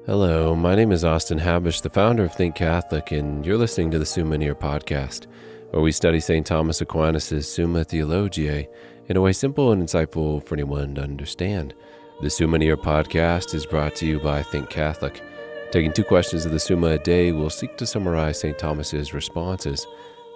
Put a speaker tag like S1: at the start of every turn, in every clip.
S1: Hello, my name is Austin Habish, the founder of Think Catholic, and you're listening to the Summa podcast, where we study St. Thomas Aquinas' Summa Theologiae in a way simple and insightful for anyone to understand. The Summa podcast is brought to you by Think Catholic. Taking 2 questions of the Summa a day, we'll seek to summarize St. Thomas's responses,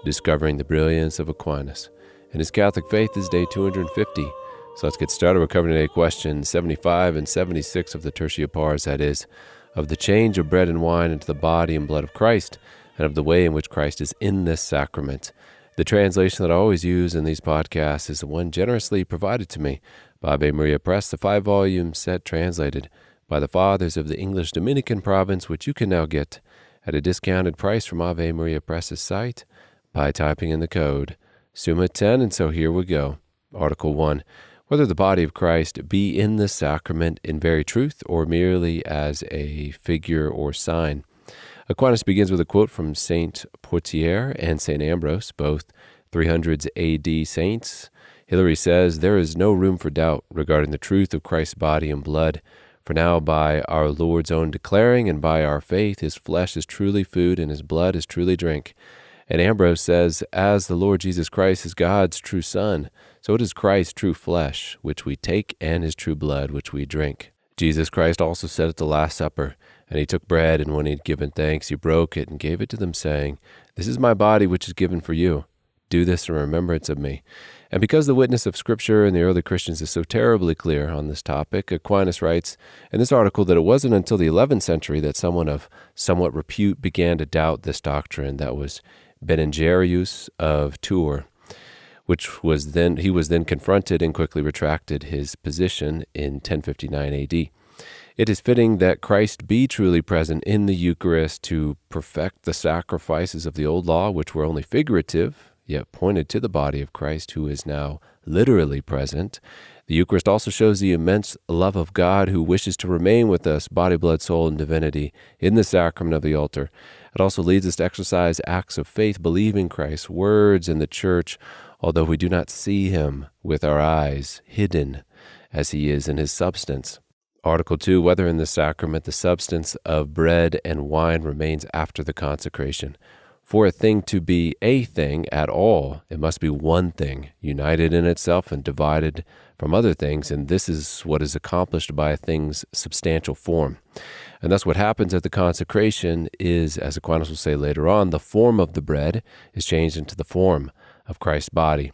S1: discovering the brilliance of Aquinas. And his Catholic faith is day 250. So let's get started. We're covering today questions 75 and 76 of the Tertia Pars, that is, of the change of bread and wine into the body and blood of Christ, and of the way in which Christ is in this sacrament. The translation that I always use in these podcasts is the one generously provided to me by Ave Maria Press, the 5-volume set translated by the Fathers of the English Dominican province, which you can now get at a discounted price from Ave Maria Press's site by typing in the code Summa 10. And so here we go. Article 1. Whether the body of Christ be in the sacrament in very truth or merely as a figure or sign. Aquinas begins with a quote from St. Poitiers and St. Ambrose, both 300s AD saints. Hilary says, "There is no room for doubt regarding the truth of Christ's body and blood, for now by our Lord's own declaring and by our faith, his flesh is truly food and his blood is truly drink." And Ambrose says, "As the Lord Jesus Christ is God's true Son, so it is Christ's true flesh, which we take, and his true blood, which we drink." Jesus Christ also said at the Last Supper, "And he took bread, and when he had given thanks, he broke it and gave it to them, saying, 'This is my body, which is given for you. Do this in remembrance of me.'" And because the witness of Scripture and the early Christians is so terribly clear on this topic, Aquinas writes in this article that it wasn't until the 11th century that someone of somewhat repute began to doubt this doctrine. That was Benengerius of Tours, he was then confronted and quickly retracted his position in 1059 AD. It is fitting that Christ be truly present in the Eucharist to perfect the sacrifices of the old law, which were only figurative, yet pointed to the body of Christ, who is now literally present. The Eucharist also shows the immense love of God, who wishes to remain with us, body, blood, soul, and divinity, in the sacrament of the altar. It also leads us to exercise acts of faith, believing Christ's words in the church, although we do not see him with our eyes, hidden as he is in his substance. Article 2, whether in the sacrament the substance of bread and wine remains after the consecration. For a thing to be a thing at all, it must be one thing, united in itself and divided from other things, and this is what is accomplished by a thing's substantial form. And thus what happens at the consecration is, as Aquinas will say later on, the form of the bread is changed into the form of Christ's body.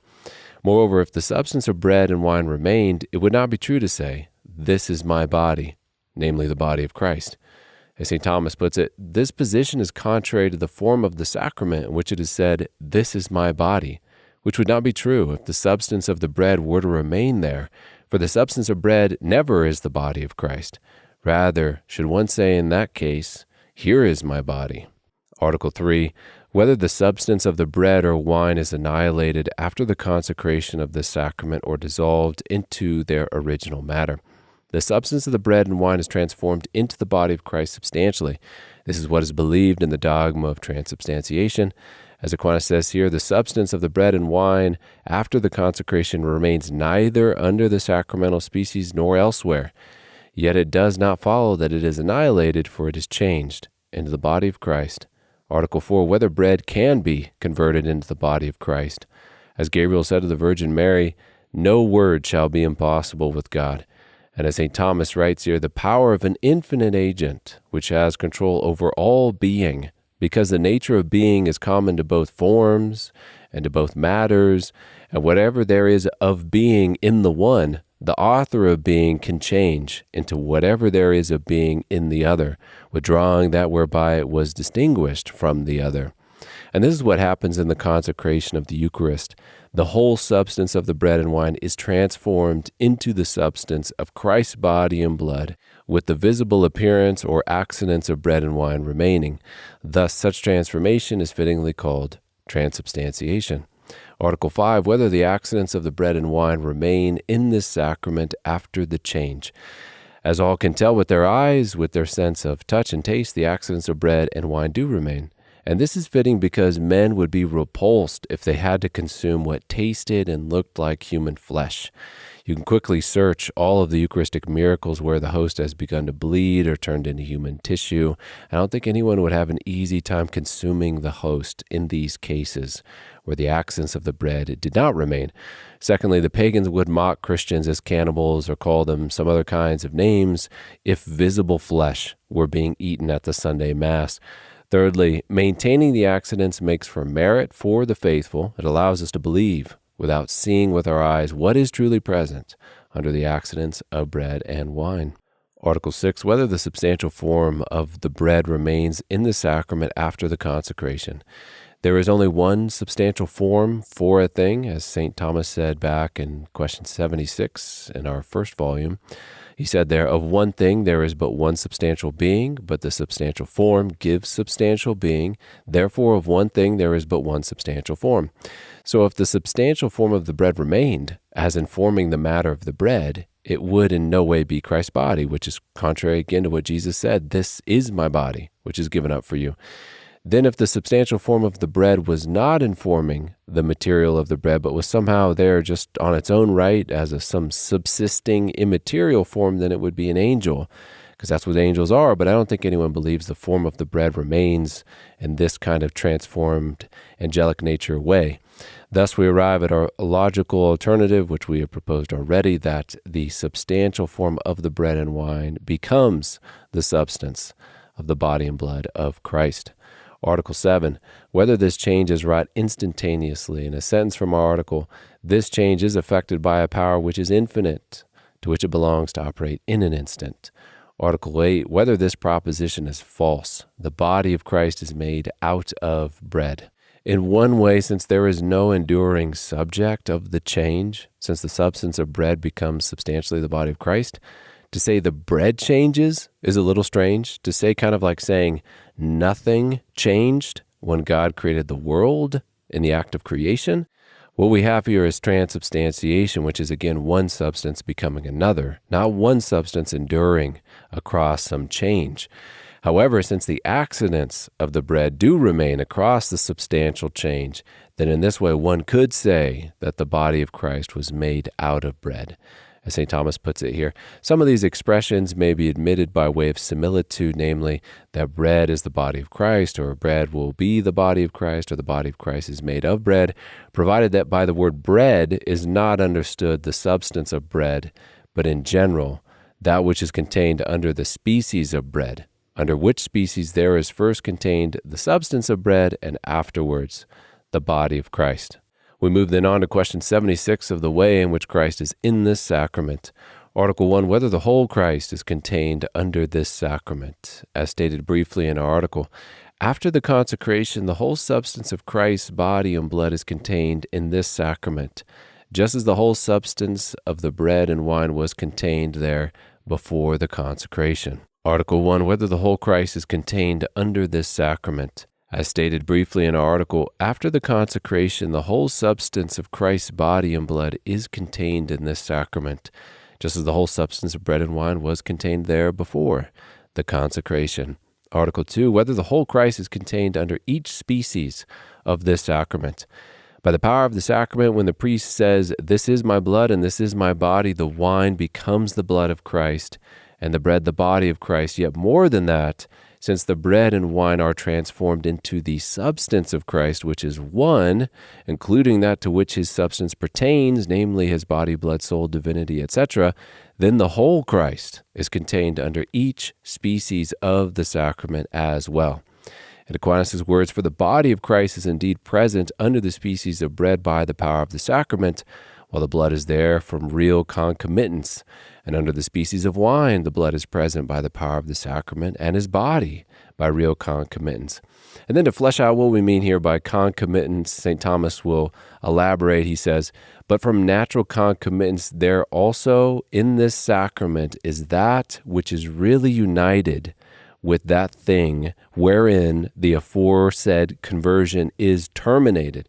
S1: Moreover, if the substance of bread and wine remained, it would not be true to say, "This is my body," namely the body of Christ. As St. Thomas puts it, this position is contrary to the form of the sacrament in which it is said, "This is my body," which would not be true if the substance of the bread were to remain there, for the substance of bread never is the body of Christ. Rather, should one say in that case, "Here is my body." Article 3, whether the substance of the bread or wine is annihilated after the consecration of the sacrament or dissolved into their original matter. The substance of the bread and wine is transformed into the body of Christ substantially. This is what is believed in the dogma of Transubstantiation. As Aquinas says here, the substance of the bread and wine after the consecration remains neither under the sacramental species nor elsewhere. Yet it does not follow that it is annihilated, for it is changed into the body of Christ. Article 4, whether bread can be converted into the body of Christ. As Gabriel said to the Virgin Mary, "No word shall be impossible with God." And as St. Thomas writes here, the power of an infinite agent, which has control over all being, because the nature of being is common to both forms and to both matters, and whatever there is of being in the one, the author of being can change into whatever there is of being in the other, withdrawing that whereby it was distinguished from the other. And this is what happens in the consecration of the Eucharist. The whole substance of the bread and wine is transformed into the substance of Christ's body and blood, with the visible appearance or accidents of bread and wine remaining. Thus, such transformation is fittingly called Transubstantiation. Article 5, whether the accidents of the bread and wine remain in this sacrament after the change. As all can tell with their eyes, with their sense of touch and taste, the accidents of bread and wine do remain. And this is fitting because men would be repulsed if they had to consume what tasted and looked like human flesh. You can quickly search all of the Eucharistic miracles where the host has begun to bleed or turned into human tissue. I don't think anyone would have an easy time consuming the host in these cases where the accents of the bread did not remain. Secondly, the pagans would mock Christians as cannibals or call them some other kinds of names if visible flesh were being eaten at the Sunday Mass. Thirdly, maintaining the accidents makes for merit for the faithful. It allows us to believe without seeing with our eyes what is truly present under the accidents of bread and wine. Article 6, whether the substantial form of the bread remains in the sacrament after the consecration. There is only one substantial form for a thing, as St. Thomas said back in question 76 in our first volume. He said there, of one thing there is but one substantial being, but the substantial form gives substantial being. Therefore, of one thing there is but one substantial form. So if the substantial form of the bread remained, as in forming the matter of the bread, it would in no way be Christ's body, which is contrary again to what Jesus said, this is my body, which is given up for you. Then if the substantial form of the bread was not informing the material of the bread, but was somehow there just on its own right as some subsisting immaterial form, then it would be an angel, because that's what angels are. But I don't think anyone believes the form of the bread remains in this kind of transformed angelic nature way. Thus we arrive at our logical alternative, which we have proposed already, that the substantial form of the bread and wine becomes the substance of the body and blood of Christ. Article 7, whether this change is wrought instantaneously. In a sentence from our article, this change is effected by a power which is infinite, to which it belongs to operate in an instant. Article 8, whether this proposition is false. The body of Christ is made out of bread. In one way, since there is no enduring subject of the change, since the substance of bread becomes substantially the body of Christ, to say the bread changes is a little strange. To say kind of like saying nothing changed when God created the world in the act of creation. What we have here is transubstantiation, which is again one substance becoming another, not one substance enduring across some change. However, since the accidents of the bread do remain across the substantial change, then in this way one could say that the body of Christ was made out of bread. As St. Thomas puts it here, some of these expressions may be admitted by way of similitude, namely that bread is the body of Christ, or bread will be the body of Christ, or the body of Christ is made of bread, provided that by the word bread is not understood the substance of bread, but in general, that which is contained under the species of bread, under which species there is first contained the substance of bread, and afterwards the body of Christ. We move then on to question 76 of the way in which Christ is in this sacrament. Article 1, whether the whole Christ is contained under this sacrament. As stated briefly in our article, after the consecration, the whole substance of Christ's body and blood is contained in this sacrament, just as the whole substance of the bread and wine was contained there before the consecration. Article 1, whether the whole Christ is contained under this sacrament. As stated briefly in our article, after the consecration, the whole substance of Christ's body and blood is contained in this sacrament, just as the whole substance of bread and wine was contained there before the consecration. Article 2, whether the whole Christ is contained under each species of this sacrament. By the power of the sacrament, when the priest says, "This is my blood and this is my body," the wine becomes the blood of Christ, and the bread the body of Christ. Yet more than that, since the bread and wine are transformed into the substance of Christ, which is one, including that to which his substance pertains, namely his body, blood, soul, divinity, etc., then the whole Christ is contained under each species of the sacrament as well. And Aquinas' words, for the body of Christ is indeed present under the species of bread by the power of the sacrament, while the blood is there from real concomitance. And under the species of wine, the blood is present by the power of the sacrament, and his body by real concomitance. And then to flesh out what we mean here by concomitance, St. Thomas will elaborate. He says, but from natural concomitance, there also in this sacrament is that which is really united with that thing wherein the aforesaid conversion is terminated.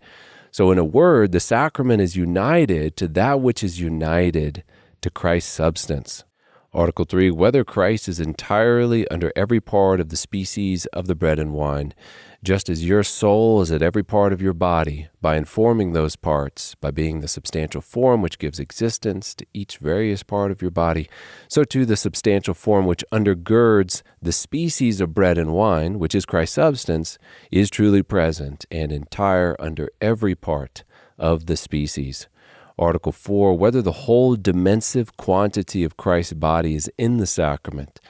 S1: So in a word, the sacrament is united to that which is united to Christ's substance. Article 3, whether Christ is entirely under every part of the species of the bread and wine, just as your soul is at every part of your body, by informing those parts, by being the substantial form which gives existence to each various part of your body, so too the substantial form which undergirds the species of bread and wine, which is Christ's substance, is truly present and entire under every part of the species. Article 4, whether the whole dimensive quantity of Christ's body is in the sacrament.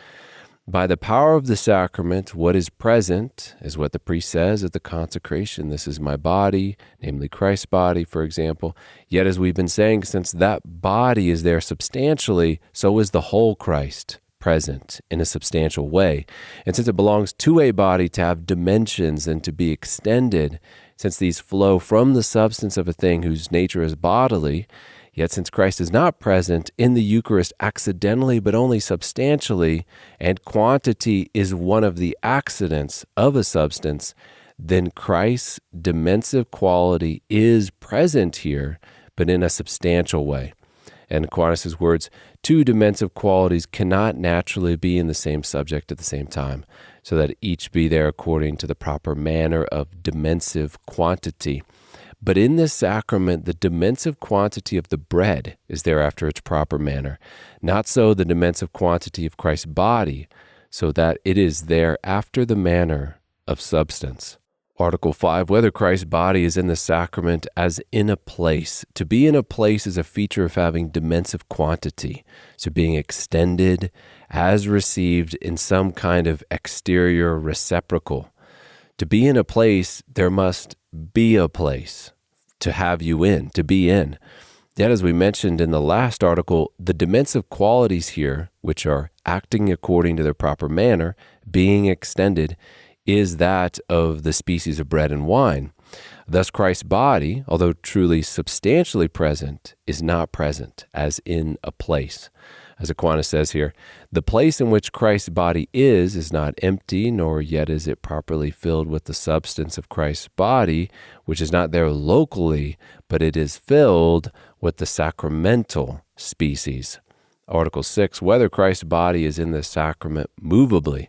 S1: By the power of the sacrament, what is present is what the priest says at the consecration. This is my body, namely Christ's body, for example. Yet, as we've been saying, since that body is there substantially, so is the whole Christ present in a substantial way. And since it belongs to a body to have dimensions and to be extended, since these flow from the substance of a thing whose nature is bodily, yet since Christ is not present in the Eucharist accidentally but only substantially, and quantity is one of the accidents of a substance, then Christ's dimensive quality is present here, but in a substantial way. And Aquinas' words, two dimensive qualities cannot naturally be in the same subject at the same time, so that each be there according to the proper manner of dimensive quantity. But in this sacrament, the dimensive quantity of the bread is there after its proper manner. Not so the dimensive quantity of Christ's body, so that it is there after the manner of substance. Article 5, whether Christ's body is in the sacrament as in a place. To be in a place is a feature of having dimensive quantity, so being extended as received in some kind of exterior receptacle. To be in a place, there must be a place to have you in, to be in. Yet, as we mentioned in the last article, the dimensive qualities here, which are acting according to their proper manner, being extended, is that of the species of bread and wine. Thus Christ's body, although truly substantially present, is not present as in a place. As Aquinas says here, the place in which Christ's body is not empty, nor yet is it properly filled with the substance of Christ's body, which is not there locally, but it is filled with the sacramental species. Article 6, whether Christ's body is in the sacrament movably.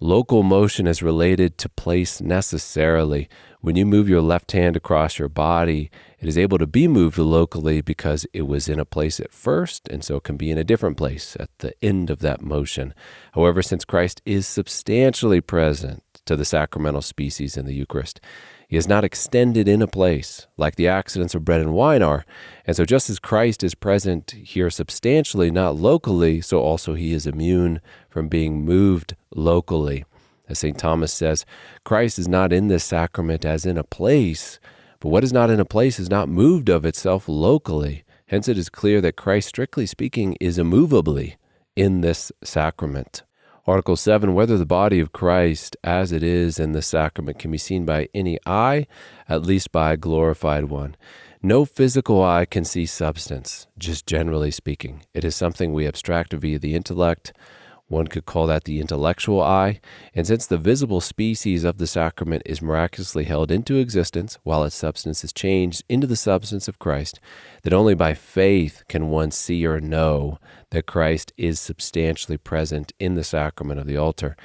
S1: Local motion is related to place necessarily. When you move your left hand across your body, it is able to be moved locally because it was in a place at first, and so it can be in a different place at the end of that motion. However, since Christ is substantially present to the sacramental species in the Eucharist, he is not extended in a place like the accidents of bread and wine are. And so just as Christ is present here substantially, not locally, so also he is immune from being moved locally. As St. Thomas says, Christ is not in this sacrament as in a place, but what is not in a place is not moved of itself locally. Hence it is clear that Christ, strictly speaking, is immovably in this sacrament. Article 7, whether the body of Christ as it is in the sacrament can be seen by any eye, at least by a glorified one. No physical eye can see substance, just generally speaking. It is something we abstract via the intellect. One could call that the intellectual eye. And since the visible species of the sacrament is miraculously held into existence while its substance is changed into the substance of Christ, that only by faith can one see or know that Christ is substantially present in the sacrament of the altar.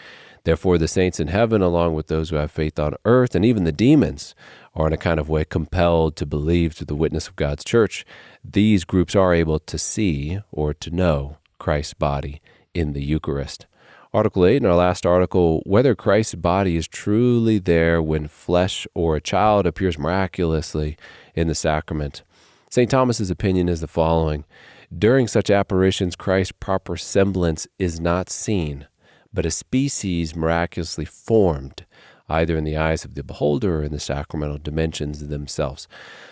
S1: Therefore, the saints in heaven, along with those who have faith on earth, and even the demons, are in a kind of way compelled to believe through the witness of God's church. These groups are able to see or to know Christ's body in the Eucharist. Article 8, in our last article, whether Christ's body is truly there when flesh or a child appears miraculously in the sacrament. St. Thomas's opinion is the following. During such apparitions, Christ's proper semblance is not seen, but a species miraculously formed, either in the eyes of the beholder or in the sacramental dimensions themselves.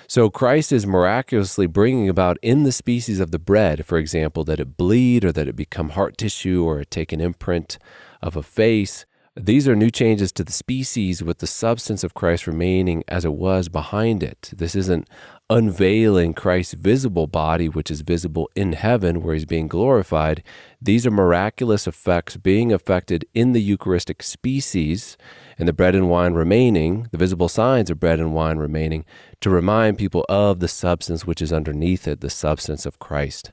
S1: So Christ is miraculously bringing about in the species of the bread, for example, that it bleed or that it become heart tissue or it take an imprint of a face. These are new changes to the species with the substance of Christ remaining as it was behind it. This isn't unveiling Christ's visible body, which is visible in heaven where he's being glorified. These are miraculous effects being effected in the Eucharistic species and the bread and wine remaining, the visible signs of bread and wine remaining, to remind people of the substance which is underneath it, the substance of Christ.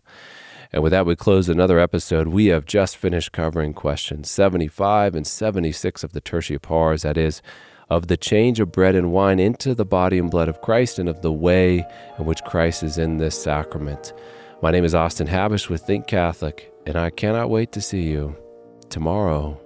S1: And with that, we close another episode. We have just finished covering questions 75 and 76 of the Tertia Pars, that is, of the change of bread and wine into the body and blood of Christ, and of the way in which Christ is in this sacrament. My name is Austin Habish with Think Catholic, and I cannot wait to see you tomorrow.